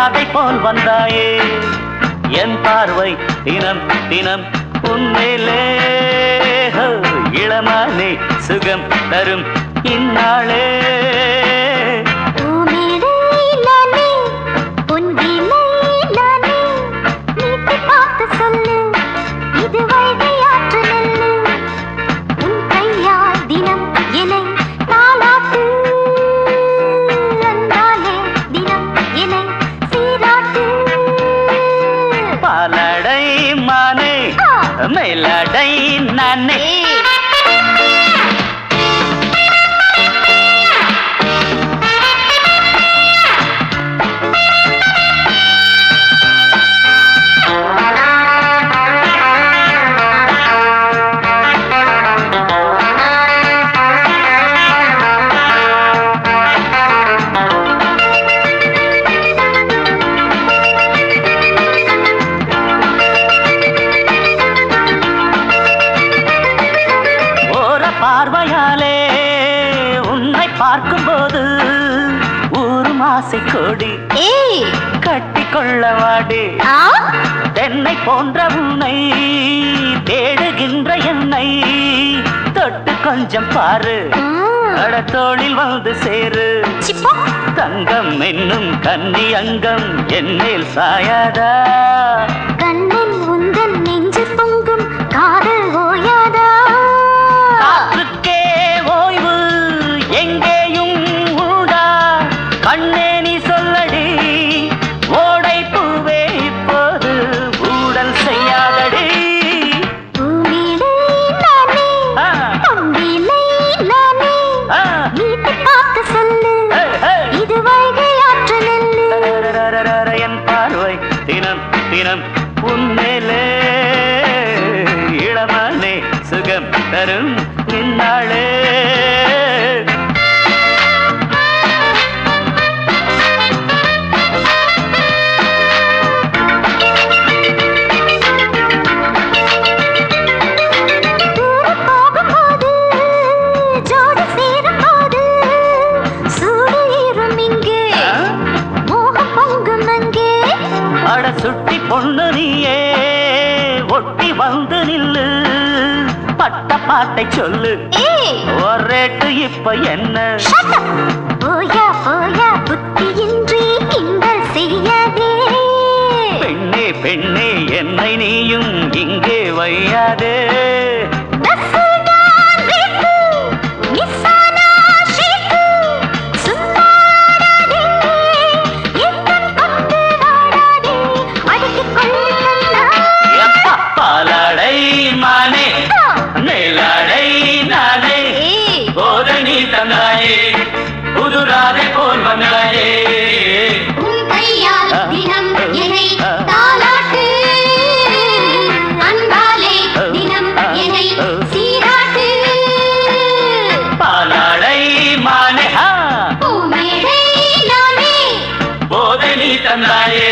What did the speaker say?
ராதை போல் வந்தாயே என் பார்வை தினம் தினம் உன்மேலே இளமானே சுகம் தரும் இந்நாளே மேலடை நானே பார்வையாலே உன்னை பார்க்கும்போது ஊரும் ஆசை கொடி கட்டிக்கொள்ள வாடி தென்னை போன்ற உன்னை தேடுகின்ற என்னை தொட்டு கொஞ்சம் பாரு கடத்தோளில் வந்து சேரு தங்கம் என்னும் கன்னி அங்கம் என்னேல் சாயாதா கண்ணில் உந்தன் நெஞ்சு பொங்கும் காதல் ஓயாதா கண்ணே நீ சொல்லடி ஓடை பூவே இப்போது ஊடல் செய்யாதடி என் பார்வை தினம் தினம் உன்மேலே இளமானே சுகம் தரும் நின்னாளே சுட்டி பொண்ணு நீயே ஒட்டி வந்து நில்லு பட்ட பாட்டை சொல்லு ஒரேட்டு இப்ப என்ன போயா போயா புத்தியின்றி கிண்டல் செய்யாதே பெண்ணே பெண்ணே என்னை நீயும் இங்கே வையாதே பாலடை மானே மேலடை நானே போதை நீ தந்தாயே புதுராதை போல் வந்தாயே பாலடை மானே போதை நீ தந்தாயே